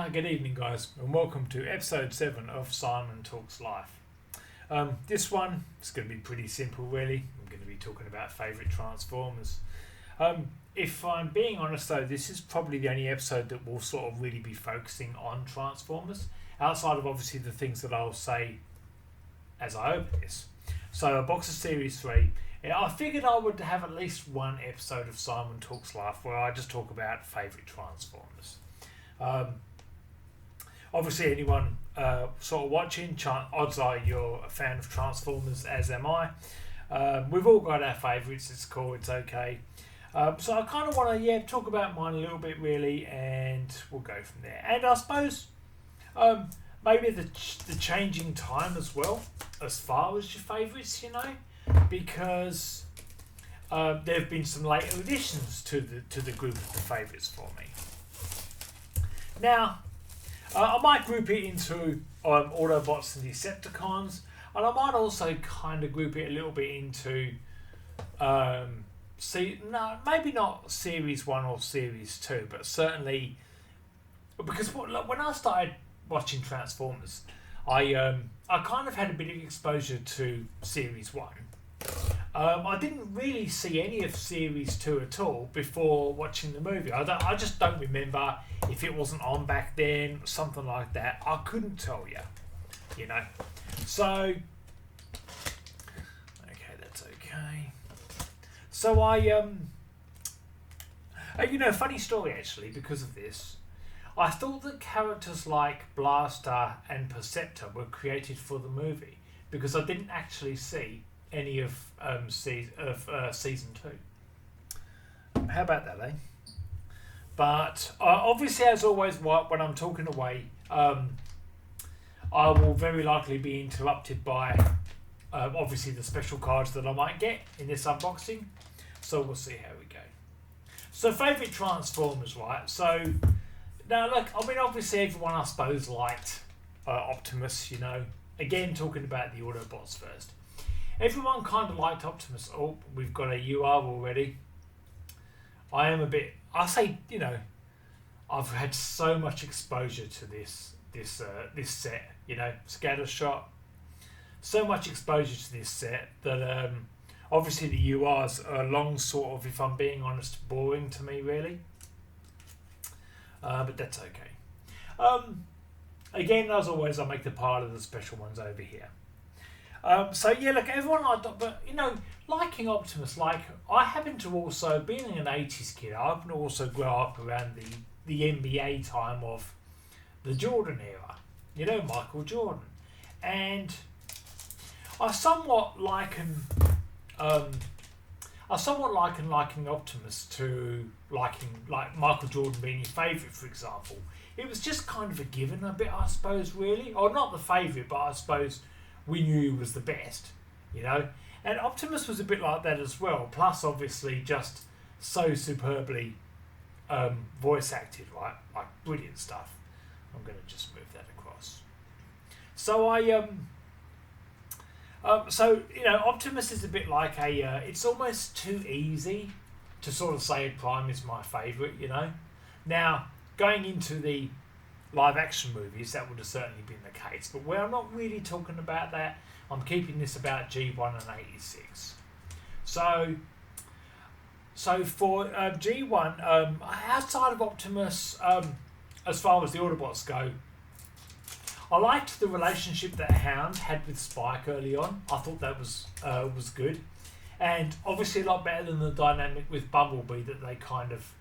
Good evening, guys, and welcome to episode 7 of Simon Talks Life. This one is going to be pretty simple, really. I'm going to be talking about favourite Transformers. If I'm being honest, though, this is probably the only episode that will sort of really be focusing on Transformers, outside of obviously the things that I'll say as I open this. So, a box of Series 3. I figured I would have at least one episode of Simon Talks Life where I just talk about favourite Transformers. Obviously, anyone sort of watching, odds are you're a fan of Transformers, as am I. We've all got our favourites. It's cool. It's okay. So I kind of want to talk about mine a little bit, really, and we'll go from there. And I suppose maybe the changing time as well, as far as your favourites, because there have been some later additions to the group of the favourites for me. Now, I might group it into Autobots and Decepticons, and I might also kind of group it a little bit into, maybe not Series 1 or Series 2, but certainly, because when I started watching Transformers, I kind of had a bit of exposure to Series 1. I didn't really see any of Series 2 at all before watching the movie. I just don't remember if it wasn't on back then, something like that. I couldn't tell you, So, okay, that's okay. So funny story actually, because of this. I thought that characters like Blaster and Perceptor were created for the movie because I didn't actually see any of season 2. How about that, eh? But obviously, as always, when I'm talking away, I will very likely be interrupted by obviously the special cards that I might get in this unboxing. So we'll see how we go. So favourite Transformers, right? So now look, obviously everyone I suppose liked Optimus. Again, talking about the Autobots first. Everyone kind of liked Optimus. Oh, we've got a UR already. I've had so much exposure to this set, Scattershot. So much exposure to this set that obviously the URs are long sort of, if I'm being honest, boring to me really. But that's okay. Again, as always, I make the pile of the special ones over here. Look, everyone liked it, but liking Optimus, I happen to also, being an 80s kid, I happen to also grow up around the NBA time of the Jordan era, Michael Jordan, and I somewhat liken liking Optimus to liking Michael Jordan being your favourite, for example. It was just kind of a given a bit, I suppose, really, or not the favourite, but I suppose we knew he was the best, and Optimus was a bit like that as well, plus obviously just so superbly voice acted, right? Like brilliant stuff. I'm going to just move that across. So Optimus is a bit like it's almost too easy to sort of say Prime is my favourite, Now, going into the live action movies, that would have certainly been the case, but where I'm not really talking about that, I'm keeping this about G1 and 86. So for G1, outside of Optimus, as far as the Autobots go, I liked the relationship that Hound had with Spike early on. I thought that was good, and obviously a lot better than the dynamic with Bumblebee that they kind of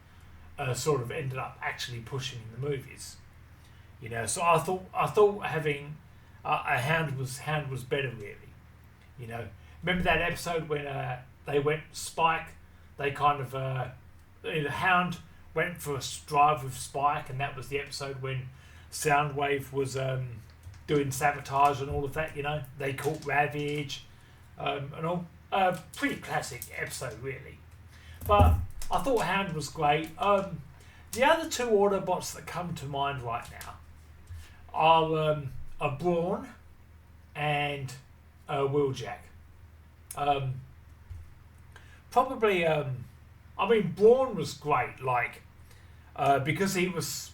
sort of ended up actually pushing in the movies. So I thought having a Hound was better, really. Remember that episode when they went Spike? They kind of the Hound went for a drive with Spike, and that was the episode when Soundwave was doing sabotage and all of that. They caught Ravage and all. Pretty classic episode, really. But I thought Hound was great. The other two Autobots that come to mind right now are Brawn and Wheeljack. Probably, Brawn was great, because he was,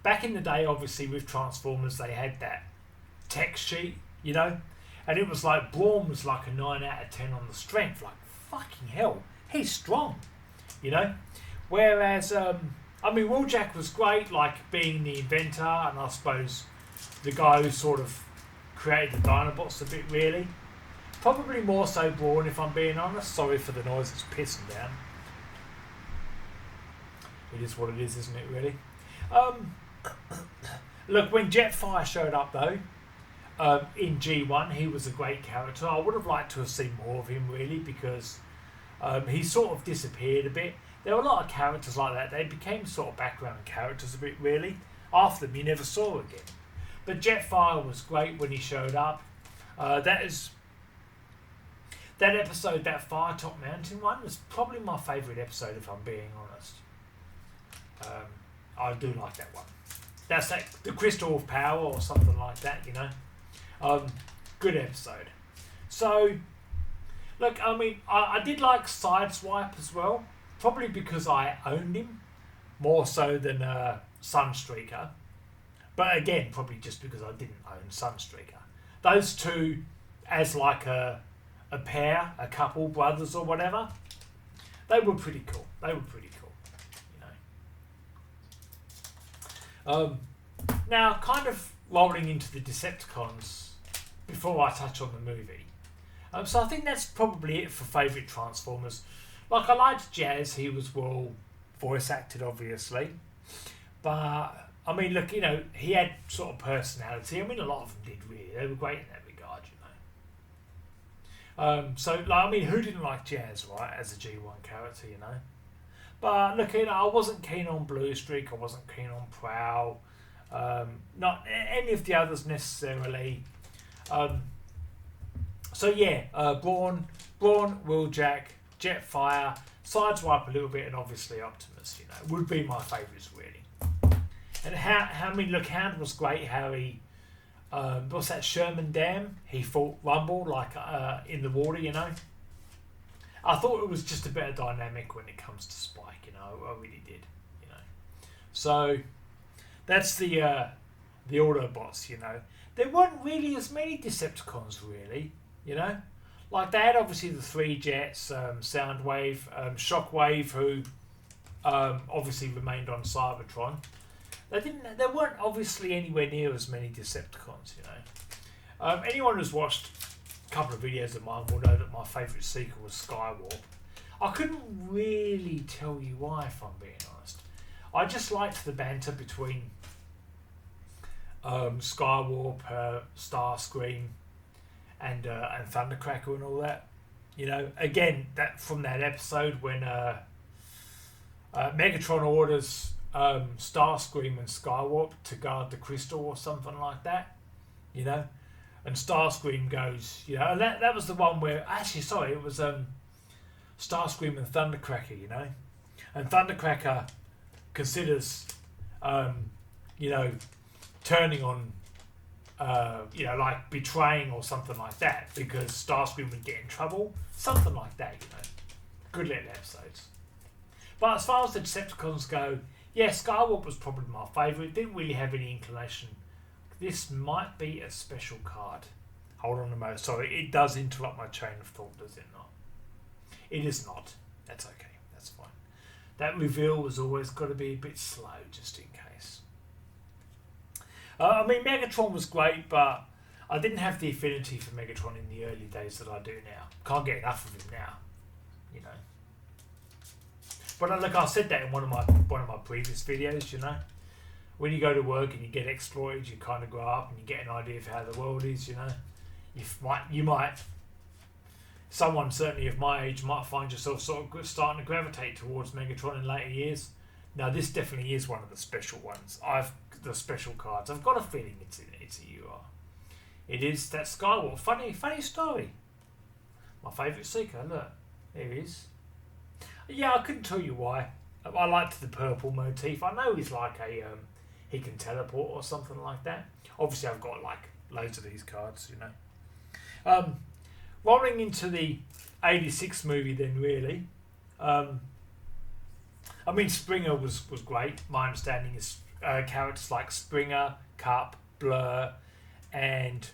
back in the day, obviously with Transformers, they had that text sheet, you know, and it was like Brawn was like a 9 out of 10 on the strength. Like, fucking hell, he's strong, you know. Whereas, I mean, Wheeljack was great, like being the inventor, and I suppose the guy who sort of created the Dinobots a bit, really. Probably more so Brawn, if I'm being honest. Sorry for the noise, it's pissing down. It is what it is, isn't it, really? Look, when Jetfire showed up, though, in G1, he was a great character. I would have liked to have seen more of him, really, because he sort of disappeared a bit. There were a lot of characters like that. They became sort of background characters a bit, really. After them, you never saw again. But Jetfire was great when he showed up. That episode, that Firetop Mountain one, was probably my favourite episode, if I'm being honest. I do like that one. That's the Crystal of Power or something like that, you know. Good episode. So, look, I mean, I did like Sideswipe as well. Probably because I owned him more so than Sunstreaker. But again, probably just because I didn't own Sunstreaker. Those two, as like a pair, a couple, brothers or whatever, they were pretty cool. You know. Now, kind of rolling into the Decepticons before I touch on the movie. So I think that's probably it for favourite Transformers. Like, I liked Jazz. He was well voice acted, obviously. But, I mean, look, you know, he had sort of personality. I mean, a lot of them did, really. They were great in that regard, you know. So, like, I mean, who didn't like Jazz, right, as a G1 character, you know? But, look, you know, I wasn't keen on Blue Streak. I wasn't keen on Prowl. Not any of the others, necessarily. So, yeah, Brawn, Wheeljack, Jetfire, Sideswipe a little bit, and obviously Optimus, you know, would be my favourites, really. And how I mean, look, Hound was great. How he, what's that, Sherman Dam? He fought Rumble, like, in the water, you know. I thought it was just a better dynamic when it comes to Spike, you know. I really did, you know. So, that's the Autobots, you know. There weren't really as many Decepticons, really, you know. Like, they had obviously the 3 Jets, Soundwave, Shockwave, who obviously remained on Cybertron. There weren't obviously anywhere near as many Decepticons, you know. Anyone who's watched a couple of videos of mine will know that my favourite sequel was Skywarp. I couldn't really tell you why, if I'm being honest. I just liked the banter between Skywarp, Starscream, and Thundercracker and all that, you know. Again, that from that episode when Megatron orders Starscream and Skywarp to guard the crystal or something like that, you know, and Starscream goes, you know, and that was the one where actually, sorry, it was Starscream and Thundercracker, you know, and Thundercracker considers, you know, turning on. You know, like betraying or something like that, because Starscream would get in trouble, something like that, you know. Good little episodes. But as far as the Decepticons go, yeah, Skywarp was probably my favourite. Didn't really have any inclination. This might be a special card. Hold on a moment. Sorry, it does interrupt my chain of thought, does it not? It is not. That's okay. That's fine. That reveal was always got to be a bit slow, just in case. I mean, Megatron was great, but I didn't have the affinity for Megatron in the early days that I do now. Can't get enough of him now, you know. But look, I said that in one of my previous videos, you know. When you go to work and you get exploited, you kind of grow up and you get an idea of how the world is, you know. You might, someone certainly of my age might find yourself sort of starting to gravitate towards Megatron in later years. Now, this definitely is one of the special ones. The special cards. I've got a feeling it's a UR. It is that Skywalker. Funny story. My favourite Seeker. Look, there he is. Yeah, I couldn't tell you why. I liked the purple motif. I know he's like he can teleport or something like that. Obviously, I've got like loads of these cards, you know. Rolling into the '86 movie, then really. I mean, Springer was great. My understanding is characters like Springer, Cup, Blur, and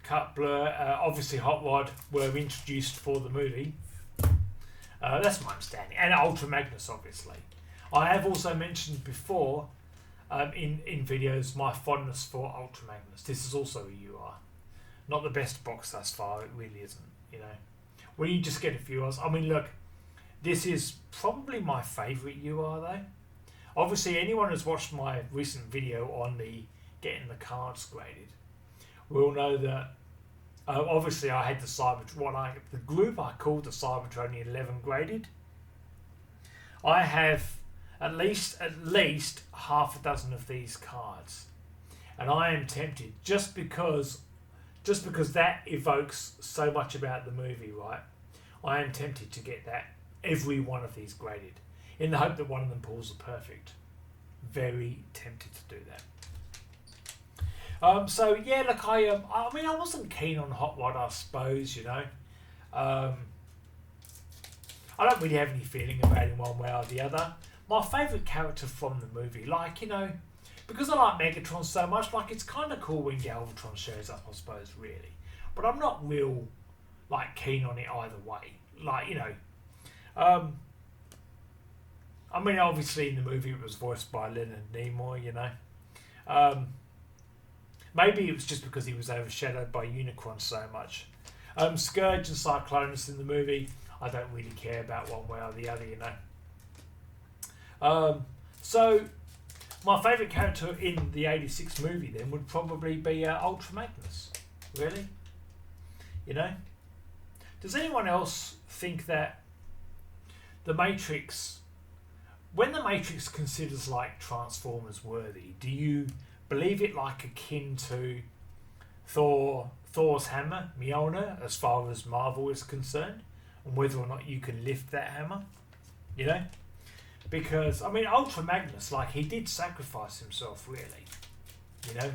obviously Hot Rod were introduced for the movie. That's my understanding. And Ultra Magnus, obviously. I have also mentioned before in videos my fondness for Ultra Magnus. This is also a UR. Not the best box thus far, it really isn't, you know. When you just get a few URs. I mean, look, this is probably my favourite UR though. Obviously, anyone who's watched my recent video on the getting the cards graded will know that obviously I had the group I called the Cybertronian 11 graded. I have at least half a dozen of these cards, and I am tempted just because that evokes so much about the movie, right? I am tempted to get every one of these graded in the hope that one of them pulls a perfect. Very tempted to do that. So yeah, look, I mean, I wasn't keen on Hot Rod, I suppose, you know. I don't really have any feeling about him one way or the other. My favourite character from the movie, like, you know, because I like Megatron so much, like, it's kind of cool when Galvatron shows up, I suppose, really. But I'm not real, like, keen on it either way. Like, you know, I mean, obviously in the movie it was voiced by Leonard Nimoy, you know. Maybe it was just because he was overshadowed by Unicron so much. Scourge and Cyclonus in the movie, I don't really care about one way or the other, you know. So, my favourite character in the 86 movie then would probably be Ultra Magnus. Really? You know? Does anyone else think that the Matrix, when the Matrix considers like Transformers worthy, do you believe it like akin to Thor's hammer, Mjolnir, as far as Marvel is concerned, and whether or not you can lift that hammer, you know? Because, I mean, Ultra Magnus, like, he did sacrifice himself, really, you know?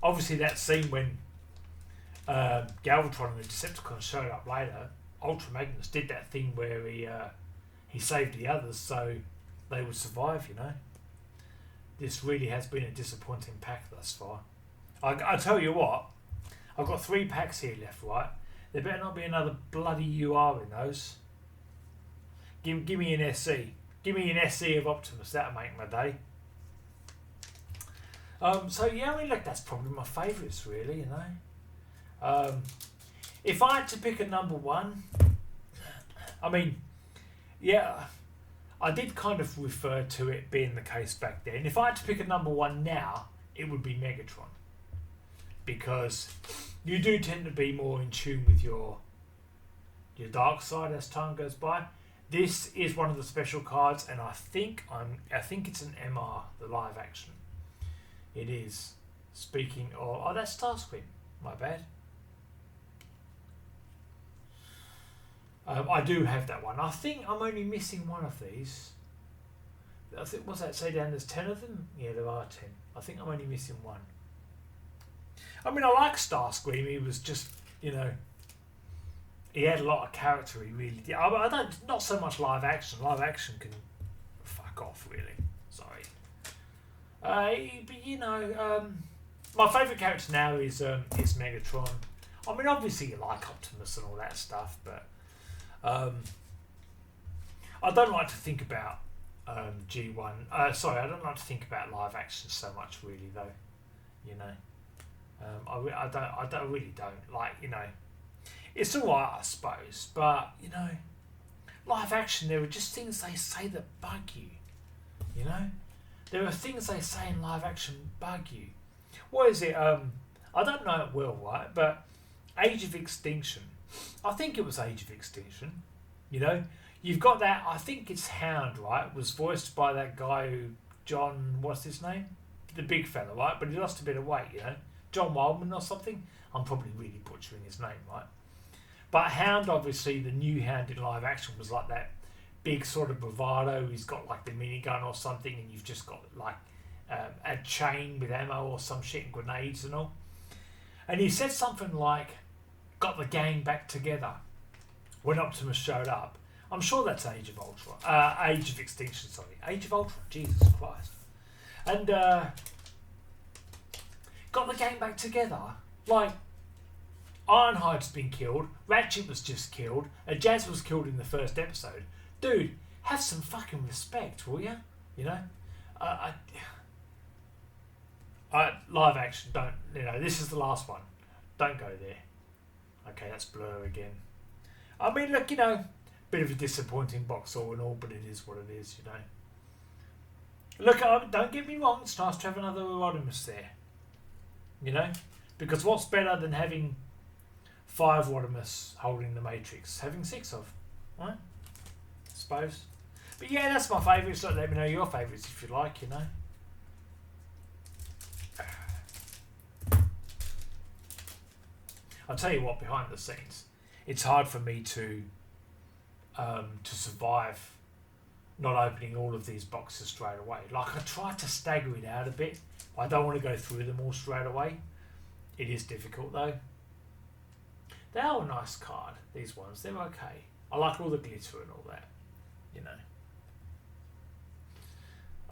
Obviously, that scene when Galvatron and the Decepticons showed up later, Ultra Magnus did that thing where he saved the others so they would survive, you know? This really has been a disappointing pack thus far. I tell you what, I've got 3 packs here left, right? There better not be another bloody UR in those. Give me an SC. Give me an SC of Optimus. That'll make my day. So yeah, I mean, look, that's probably my favourites, really, you know. If I had to pick a number 1, I mean, yeah, I did kind of refer to it being the case back then. If I had to pick a number 1 now, it would be Megatron. Because you do tend to be more in tune with your dark side as time goes by. This is one of the special cards, and I think it's an MR, the live action. It is. Speaking of, oh, that's Starscream. My bad. I do have that one. I think I'm only missing one of these. I think, what's that say down? There's 10 of them? Yeah, there are 10. I think I'm only missing one. I mean, I like Starscream. He was just, you know, he had a lot of character. He really did. I don't, not so much live action. Live action can fuck off, really. Sorry. But you know, my favourite character now is Megatron. I mean, obviously you like Optimus and all that stuff, but I don't like to think about G1. Sorry, I don't like to think about live action so much, really, though. You know, I really don't like. You know, it's alright, I suppose, but you know, live action. There are just things they say that bug you. You know, there are things they say in live action bug you. What is it? I don't know it well, right? But Age of Extinction. I think it was Age of Extinction. You know, you've got that. I think it's Hound, right? It was voiced by that guy who John. What's his name? The big fella, right? But he lost a bit of weight. You know, John Wildman or something. I'm probably really butchering his name, right? But Hound, obviously, the new Hound in live action was like that big sort of bravado. He's got like the minigun or something, and you've just got like a chain with ammo or some shit and grenades and all. And he said something like, got the gang back together when Optimus showed up. I'm sure that's Age of Ultron. Age of Extinction, sorry. Age of Ultron, Jesus Christ. And got the gang back together. Like, Ironhide's been killed, Ratchet was just killed, and Jazz was killed in the first episode. Dude, have some fucking respect, will you? You know? Live action, don't, this is the last one. Don't go there. Okay, that's Blur again. I mean, look, bit of a disappointing box all in all, but it is what it is, Look, don't get me wrong, it's nice to have another Rodimus there. Because what's better than having 5 Rodimus holding the Matrix? Having 6 of, right? I suppose. But yeah, that's my favourites. Let me know your favourites if you like, I'll tell you what, behind the scenes, it's hard for me to survive not opening all of these boxes straight away. Like, I try to stagger it out a bit. I don't want to go through them all straight away. It is difficult though. They are a nice card, these ones. They're okay. I like all the glitter and all that,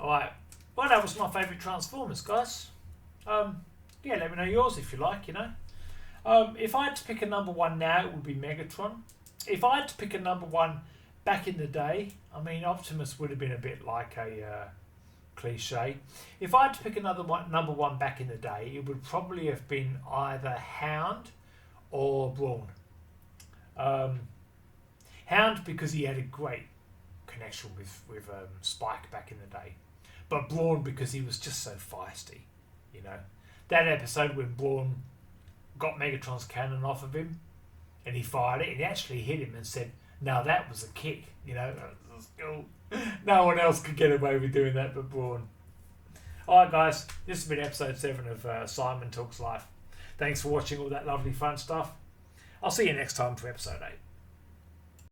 Alright, well, that was my favourite Transformers, guys. Yeah, let me know yours if you like, If I had to pick a number 1 now, it would be Megatron. If I had to pick a number 1 back in the day, I mean, Optimus would have been a bit like a cliche. If I had to pick another number 1 back in the day, it would probably have been either Hound or Brawn. Hound because he had a great connection with Spike back in the day, but Brawn because he was just so feisty. That episode when Brawn got Megatron's cannon off of him, and he fired it, and he actually hit him and said, "Now that was a kick." No one else could get away with doing that but Brawn. Alright guys, this has been episode 7 of Simon Talks Life. Thanks for watching all that lovely fun stuff. I'll see you next time for episode 8.